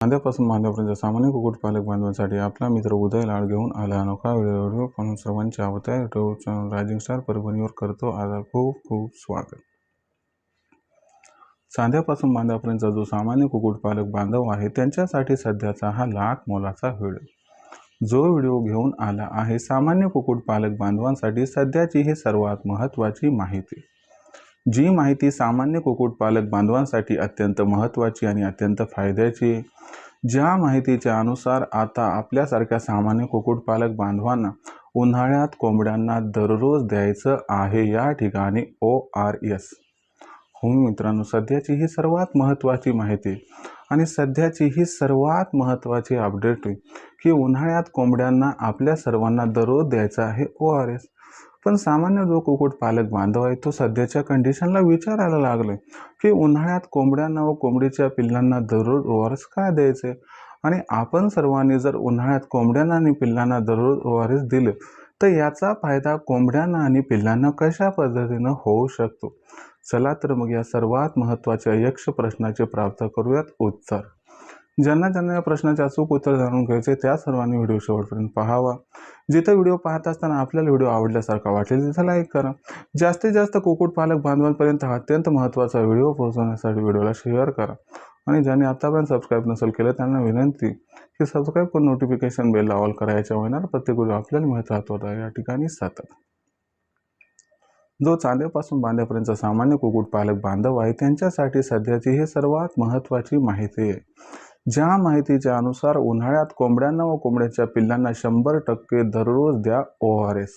कांद्यापासून बांध्यापर्यंत सामान्य कुक्कुटपालक बांधवांसाठी आपला मित्र उदय लाड घेऊन आला अनोखा व्हिडिओ म्हणून सर्वांच्या आवडत्या यूट्यूब चॅनल रायझिंग स्टार परभणीवर करतो आज खूप खूप स्वागत। चांद्यापासून बांध्यापर्यंतचा जो सामान्य कुक्कुटपालक बांधव आहे त्यांच्यासाठी सध्याचा हा लाख मोलाचा व्हिडिओ जो व्हिडिओ घेऊन आला आहे सामान्य कुक्कुटपालक बांधवांसाठी सध्याची ही सर्वात महत्त्वाची माहिती। जी माहिती सामान्य कुक्कुटपालक बांधवांसाठी अत्यंत महत्त्वाची आणि अत्यंत फायद्याची आहे। ज्या माहितीच्या अनुसार आता आपल्यासारख्या सामान्य कुक्कुटपालक बांधवांना उन्हाळ्यात कोंबड्यांना दररोज द्यायचं आहे या ठिकाणी ORS। हो मित्रांनो, सध्याची ही सर्वात महत्त्वाची माहिती आणि सध्याची ही सर्वात महत्त्वाची अपडेट आहे की उन्हाळ्यात कोंबड्यांना आपल्या सर्वांना दररोज द्यायचा आहे ORS। पण सामान्य जो कुक्कुटपालक बांधव आहे तो सध्याच्या कंडिशनला विचारायला लागले की उन्हाळ्यात कोंबड्यांना व कोंबडीच्या पिल्लांना दररोज ORS का द्यायचे आणि आपण सर्वांनी जर उन्हाळ्यात कोंबड्यांना आणि पिल्लांना दररोज ORS दिले तर याचा फायदा कोंबड्यांना आणि पिल्लांना कशा पद्धतीने होऊ शकतो। चला तर मग या सर्वात महत्त्वाच्या यक्ष प्रश्नाचे प्राप्त करूयात उत्तर। ज्यांना या प्रश्नाचे अचूक उत्तर जाणून घ्यायचे त्या सर्वांनी व्हिडिओ शेवटपर्यंत पाहावा। जिथे व्हिडिओ पाहत असताना आपल्याला व्हिडिओ आवडल्यासारखा वाटेल तिथे लाईक करा। जास्तीत जास्त कुक्कुटपालक बांधवांपर्यंत हा अत्यंत महत्त्वाचा व्हिडिओ पोहोचवण्यासाठी व्हिडिओला शेअर करा आणि ज्यांनी आतापर्यंत सबस्क्राईब नसेल केलं त्यांना विनंती की सबस्क्राईब करून नोटिफिकेशन बेल ऑल करायच्या होणार प्रत्येक व्हिडिओ आपल्याला मिळत राहतो या ठिकाणी सतत। जो चांद्यापासून बांध्यापर्यंतचा सामान्य कुक्कुटपालक बांधव आहे त्यांच्यासाठी सध्याची ही सर्वात महत्त्वाची माहिती आहे। ज्या माहितीच्या अनुसार उन्हाळ्यात कोंबड्यांना व कोंबड्याच्या पिल्लांना 100% दररोज द्या ORS।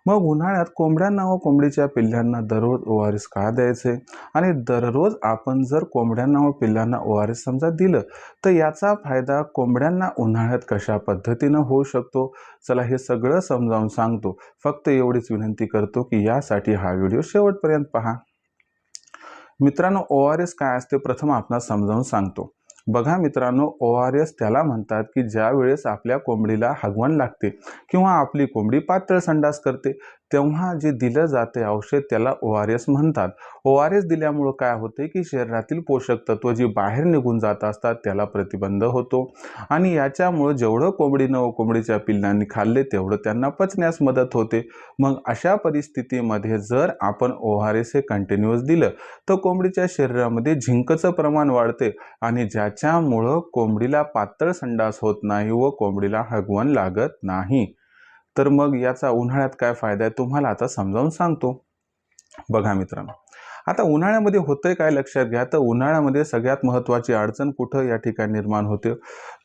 मग उन्हाळ्यात कोंबड्यांना व कोंबडीच्या पिल्लांना दररोज ORS का द्यायचे आणि दररोज आपण जर कोंबड्यांना व पिल्लांना ORS समजा दिलं तर याचा फायदा कोंबड्यांना उन्हाळ्यात कशा पद्धतीने होऊ शकतो। चला हे सगळं समजावून सांगतो। फक्त एवढीच विनंती करतो की यासाठी हा व्हिडिओ शेवटपर्यंत पहा। मित्रांनो, ORS काय असते प्रथम आपणास समजावून सांगतो। बघा मित्रांनो, ORS त्याला म्हणतात की ज्या वेळेस आपल्या कोंबडीला हगवण लागते किंवा आपली कोंबडी पातळ संडास करते तेव्हा जे दिलं जाते औषध त्याला ORS म्हणतात। ORS दिल्यामुळे काय होते की शरीरातील पोषक तत्व जी बाहेर निघून जात असतात त्याला प्रतिबंध होतो आणि याच्यामुळे जेवढं कोंबडीनं व कोंबडीच्या पिल्लांनी खाल्ले तेवढं त्यांना पचण्यास मदत होते। मग अशा परिस्थितीमध्ये जर आपण ORS हे कंटिन्यूअस दिलं तर कोंबडीच्या शरीरामध्ये झिंकचं प्रमाण वाढते आणि ज्याच्यामुळे कोंबडीला पातळ संडास होत नाही व कोंबडीला हगवण लागत नाही। तर मग याचा उन्हाळ्यात काय फायदा आहे तुम्हाला आता समजावून सांगतो। बघा मित्रांनो, आता उन्हाळ्यामध्ये होतंय काय लक्षात घ्या। तर उन्हाळ्यामध्ये सगळ्यात महत्त्वाची अडचण कुठं या ठिकाणी निर्माण होते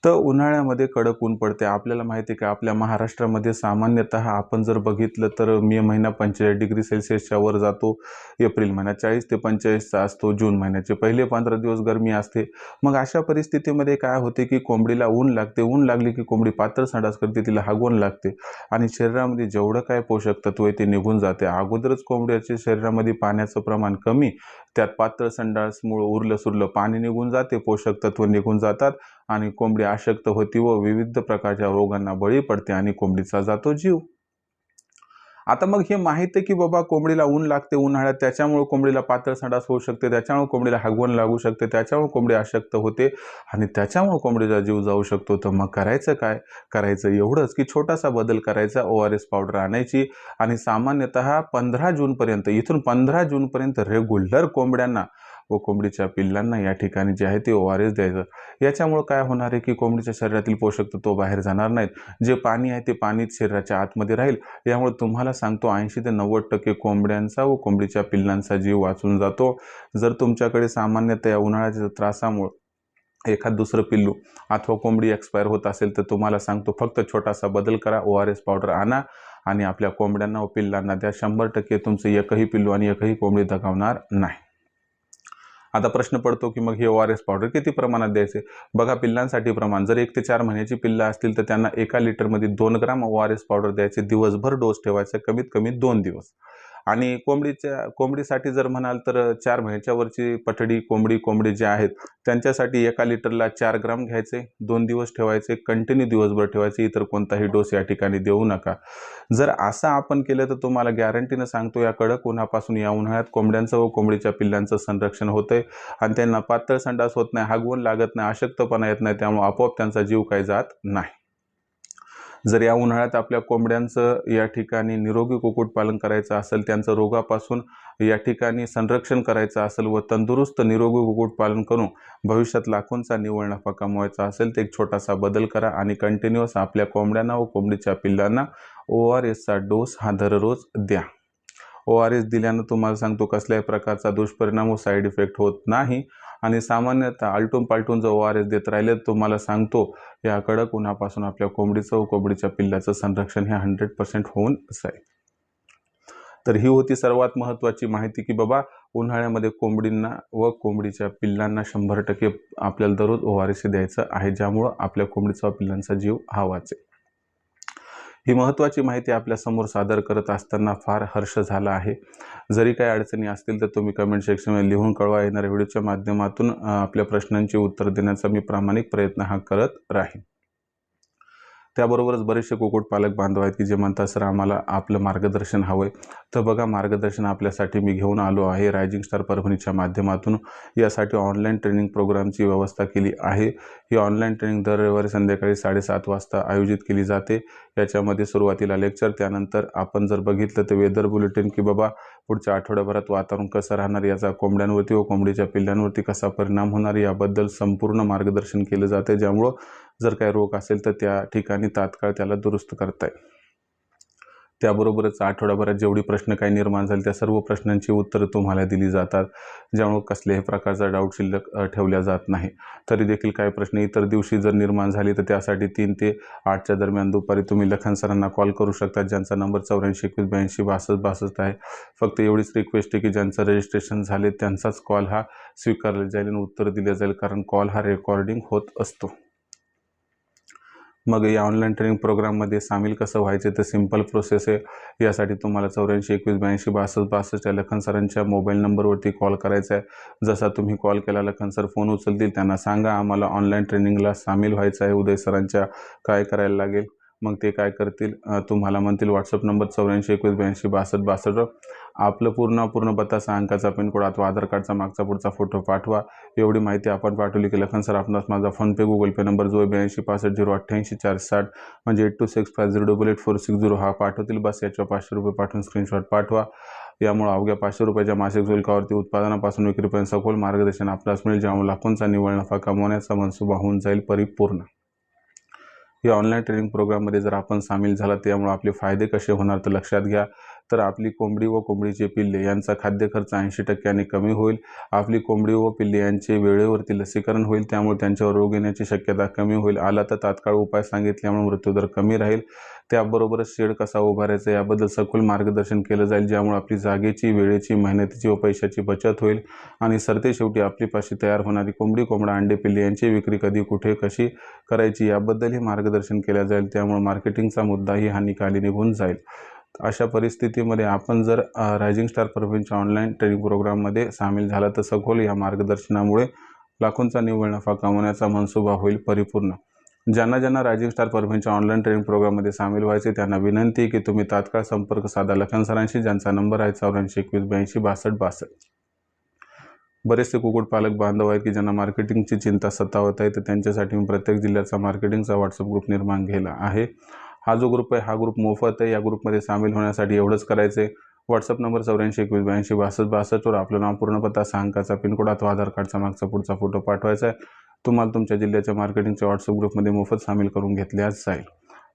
तर उन्हाळ्यामध्ये कडक ऊन पडते। आपल्याला माहिती आहे की आपल्या महाराष्ट्रामध्ये सामान्यतः आपण जर बघितलं तर मे महिना 45 डिग्री सेल्सिअसच्या वर जातो, एप्रिल महिना 40 ते 45 असतो, जून महिन्याचे पहिले 15 दिवस गरमी असते। मग अशा परिस्थितीमध्ये काय होते की कोंबडीला ऊन लागते, ऊन लागली की कोंबडी पातळ संडास करते, तिला हगवण लागते आणि शरीरामध्ये जेवढं काय पोषक तत्व आहे ते निघून जाते। अगोदरच कोंबड्याच्या शरीरामध्ये पाण्याचं प्रमाण कमी, त्यात पातळ संडासमुळे उरलं सुरलं पाणी निघून जाते, पोषक तत्व निघून जातात आणि कोंबडी अशक्त होती व विविध प्रकारच्या रोगांना बळी पडते आणि कोंबडीचा जातो जीव। आता मग हे माहित आहे की बाबा कोंबडीला ऊन लागते उन्हाळ्यात त्याच्यामुळे कोंबडीला पातळ संडास होऊ शकते, त्याच्यामुळे कोंबडीला हगवण लागू शकते, त्याच्यामुळे कोंबडी अशक्त होते आणि त्याच्यामुळे कोंबडीचा जीव जाऊ शकतो। तर मग करायचं काय? करायचं एवढंच की छोटासा बदल करायचा, ORS पावडर आणायची आणि सामान्यतः 15 जूनपर्यंत इथून 15 जूनपर्यंत रेग्युलर कोंबड्यांना व कोंबडीच्या पिल्लांना या ठिकाणी जे आहे ते ORS द्यायचं। याच्यामुळे काय होणार आहे की कोंबडीच्या शरीरातील पोषक तत्व बाहेर जाणार नाहीत, जे पाणी आहे ते पाणीच शरीराच्या आतमध्ये राहील। यामुळे तुम्हाला सांगतो 80 ते 90% कोंबड्यांचा व कोंबडीच्या पिल्लांचा जीव वाचून जातो। जर तुमच्याकडे सामान्यतः या उन्हाळ्याच्या त्रासामुळे एखाद दुसरं पिल्लू अथवा कोंबडी एक्सपायर होत असेल तर तुम्हाला सांगतो फक्त छोटासा बदल करा, ORS पावडर आणा आणि आपल्या कोंबड्यांना व पिल्लांना द्या। 100% तुमचं एकही पिल्लू आणि एकही कोंबडी दगावणार नाही। आता प्रश्न पडतो की मग हे ORS पावडर किती प्रमाणात द्यायचे? बघा, पिल्लांसाठी प्रमाण जर 1 ते 4 महिन्याची पिल्लं असतील तर त्यांना 1 लिटरमध्ये 2 ग्राम ORS पावडर द्यायचे, दिवसभर डोस ठेवायचा, कमीत कमी 2 दिवस। आणि कोंबडीसाठी जर म्हणाल तर 4 महिन्याच्या वरची पठडी कोंबडी जे आहेत त्यांच्यासाठी 1 लिटरला 4 ग्राम घ्यायचे, 2 दिवस ठेवायचे, कंटिन्यू दिवसभर ठेवायचे, इतर कोणताही डोस या ठिकाणी देऊ नका. जर असं आपण केलं तर तुम्हाला गॅरंटीनं सांगतो या कडक उन्हापासून या उन्हाळ्यात कोंबड्यांचं व कोंबडीच्या पिल्लांचं संरक्षण होतंय आणि त्यांना पातळ संडास होत नाही, हागवण लागत नाही, अशक्तपणा येत नाही, त्यामुळे आपोआप त्यांचा जीव काही जात नाही. जर या उन्हाळ्यात आपल्या कोंबड्यांचं या ठिकाणी निरोगी कुक्कुटपालन करायचं असेल, त्यांचं रोगापासून या ठिकाणी संरक्षण करायचं असेल व तंदुरुस्त निरोगी कुक्कुटपालन करून भविष्यात लाखोंचा निव्वळ नफा कमवायचा असेल तर एक छोटासा बदल करा आणि कंटिन्युअस आपल्या कोंबड्यांना व कोंबडीच्या पिल्लांना ORSचा डोस हा दररोज द्या. ORS दिल्यानं तुम्हाला सांगतो कसल्याही प्रकारचा दुष्परिणाम व साईड इफेक्ट होत नाही आणि सामान्यतः आलटून पालटून जर ORS देत राहिले तर तुम्हाला सांगतो या कडक उन्हापासून आपल्या कोंबडीचं व कोंबडीच्या पिल्लाचं संरक्षण हे 100% होऊन जाईल. तर ही होती सर्वात महत्त्वाची माहिती की बाबा उन्हाळ्यामध्ये कोंबडींना व कोंबडीच्या पिल्लांना 100% आपल्याला दररोज ORS द्यायचं आहे, ज्यामुळं आपल्या कोंबडीचा व पिल्लांचा जीव हा वाचेल. ही महत्त्वाची माहिती आपल्यासमोर सादर करत असताना फार हर्ष झाला आहे. जरी काही अडचणी असतील तर तुम्ही कमेंट सेक्शनमध्ये लिहून कळवा. येणाऱ्या व्हिडिओच्या माध्यमातून आपल्या प्रश्नांची उत्तर देण्याचा मी प्रामाणिक प्रयत्न हा करत राहीन. त्याबरोबरच बरेचसे कुक्कुटपालक बांधव आहेत की जे म्हणतात सर आम्हाला आपलं मार्गदर्शन हवं आहे. तर बघा मार्गदर्शन आपल्यासाठी मी घेऊन आलो आहे रायझिंग स्टार परभणीच्या माध्यमातून. यासाठी ऑनलाईन ट्रेनिंग प्रोग्रामची व्यवस्था केली आहे. ही ऑनलाईन ट्रेनिंग दर रविवारी संध्याकाळी 7:30 वाजता आयोजित केली जाते. याच्यामध्ये सुरुवातीला लेक्चर, त्यानंतर आपण जर बघितलं तर वेदर बुलेटिन की बाबा पुढच्या आठवड्याभरात वातावरण कसं राहणार, याचा कोंबड्यांवरती व कोंबडीच्या पिल्लांवरती कसा परिणाम होणार याबद्दल संपूर्ण मार्गदर्शन केलं जाते, ज्यामुळं जर काही रोग असेल तर त्या ठिकाणी तात्काळ त्याला दुरुस्त करता येईल. त्याबरोबरच आठवड्याभरात जेवढी प्रश्न काही निर्माण झाले त्या सर्व प्रश्नांची उत्तरं तुम्हाला दिली जातात, ज्यामुळे कसल्याही प्रकारचा डाऊट शिल्लक ठेवल्या जात नाही. तरी देखील काही प्रश्न इतर दिवशी जर निर्माण झाले तर त्यासाठी 3 ते 8च्या दरम्यान दुपारी तुम्ही लखन सरांना कॉल करू शकता, ज्यांचा नंबर 8421826262 आहे. फक्त एवढीच रिक्वेस्ट आहे की ज्यांचं रजिस्ट्रेशन झाले त्यांचाच कॉल हा स्वीकारला जाईल आणि उत्तर दिले जाईल, कारण कॉल हा रेकॉर्डिंग होत असतो. मग या ऑनलाईन ट्रेनिंग प्रोग्राममध्ये सामील कसं व्हायचे तर सिंपल प्रोसेस आहे. यासाठी तुम्हाला 8421826262 या लखन सरांच्या मोबाईल नंबरवरती कॉल करायचा आहे. जसा तुम्ही कॉल केला लखन सर फोन उचलतील, त्यांना सांगा आम्हाला ऑनलाईन ट्रेनिंगला सामील व्हायचं आहे उदय सरांच्या, काय करायला लागेल. मग ते काय करतील, तुम्हाला म्हणतील व्हॉट्सअप नंबर 8421826262 आपलं पूर्ण पत्ता 6 अंकाचा पिनकोड अथवा आधार कार्डचा मागचा पुढचा फोटो पाठवा. एवढी माहिती आपण पाठवली की लखन सर आपणास माझा फोनपे गुगल पे नंबर जो 8265088460 म्हणजे 8265088460 हा पाठवतील. बस याच्यावर 500 रुपये पाठवून स्क्रीनशॉट पाठवा. यामुळे अवघ्या 500 रुपयाच्या मासिक शुल्कावरती उत्पादनापासून विक्रीपर्यंत सखोल मार्गदर्शन आपल्यास मिळेल, ज्यामुळे लाखोंचा निव्वळ नफा कमवण्याचा मनसुबा होऊन जाईल परिपूर्ण. या ऑनलाईन ट्रेनिंग प्रोग्राममध्ये जर आपण सामील झाला त्यामुळे आपले फायदे कसे होणार तर लक्षात घ्या. तर आपली कोंबडी व कोंबडीचे पिल्ले यांचा खाद्य खर्च 80% कमी होईल. आपली कोंबडी व पिल्ले यांचे वेळेवरती लसीकरण होईल, त्यामुळे त्यांच्यावर रोग येण्याची शक्यता कमी होईल. आला तर तात्काळ उपाय सांगितल्यामुळे मृत्यूदर कमी राहील. त्याबरोबरच शेड कसा उभारायचा याबद्दल सखोल मार्गदर्शन केलं जाईल, ज्यामुळे आपली जागेची, वेळेची, मेहनतीची व पैशाची बचत होईल. आणि सरतेशेवटी आपलीपाशी तयार होणारी कोंबडी, कोंबडा, अंडे, पिल्ले यांची विक्री कधी, कुठे, कशी करायची याबद्दलही मार्गदर्शन केलं जाईल. त्यामुळे मार्केटिंगचा मुद्दाही हा निकाली निघून जाईल. अशा परिस्थितीमध्ये आपण जर रायझिंग स्टार परभणीच्या ऑनलाईन ट्रेनिंग प्रोग्राममध्ये सामील झाला तर सखोल या मार्गदर्शनामुळे लाखोंचा निव्वळ नफा कमवण्याचा मनसुबा होईल परिपूर्ण. ज्यांना रायझिंग स्टार परभणीच्या ऑनलाईन ट्रेनिंग प्रोग्राममध्ये सामील व्हायचे त्यांना विनंती की तुम्ही तात्काळ संपर्क साधा लखन सरांशी, ज्यांचा नंबर आहे 8421826262. बरेचसे कुक्कुटपालक बांधव आहेत की ज्यांना मार्केटिंगची चिंता सतावत आहे, तर त्यांच्यासाठी मी प्रत्येक जिल्ह्याचा मार्केटिंगचा व्हॉट्सअप ग्रुप निर्माण केला आहे. हा जो ग्रुप आहे हा ग्रुप मोफत आहे. या ग्रुपमध्ये सामील होण्यासाठी एवढंच करायचं आहे, व्हॉट्सअप नंबर 8421826262 आपलं नाव, पूर्ण पत्ता, 6 अंकाचा पिनकोड अथवा आधार कार्डचा मागचा पुढचा फोटो पाठवायचा आहे. तुम्हाला तुमच्या जिल्ह्याच्या मार्केटिंगच्या व्हॉट्सअप ग्रुपमध्ये मोफत सामील करून घेतल्याच जाईल.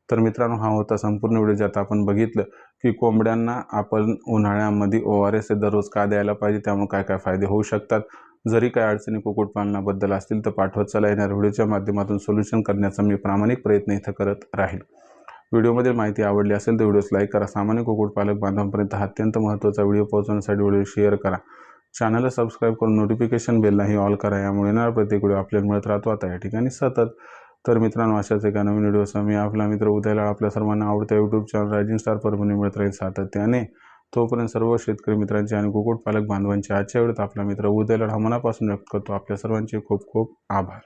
तर मित्रांनो हा होता संपूर्ण व्हिडिओ, ज्यात आपण बघितलं की कोंबड्यांना आपण उन्हाळ्यामध्ये ORS दररोज का द्यायला पाहिजे, त्यामुळे काय काय फायदे होऊ शकतात. जरी काही अडचणी कुक्कुटपालनाबद्दल असतील तर पाठवत चला. येणाऱ्या व्हिडिओच्या माध्यमातून सोल्युशन करण्याचा मी प्रामाणिक प्रयत्न इथं करत राहील. व्हिडिओमधील माहिती आवडली असेल तर व्हिडिओस लाईक करा. सामान्य कुक्कुटपालक बांधवांपर्यंत हा अत्यंत महत्त्वाचा व्हिडिओ पोहोचवण्यासाठी व्हिडिओ शेअर करा. चॅनलला सबस्क्राईब करून नोटिफिकेशन बेललाही ऑल करा, यामुळे येणारा प्रत्येक व्हिडिओ आपल्याला मिळत राहतो आता या ठिकाणी सतत. तर मित्रांनो अशाच एका नवीन व्हिडिओसह मी आपला मित्र उदय लाड आपल्या सर्वांना आवडत्या YouTube channel rising star Parbhani मिळत राहील सातत्याने. तोपर्यंत सर्व शेतकरी मित्रांचे आणि कुक्कुटपालक बांधवांचे आजच्या वेळेत आपला मित्र उदय लढा मनापासून व्यक्त करतो. आपल्या सर्वांचे खूप खूप आभार.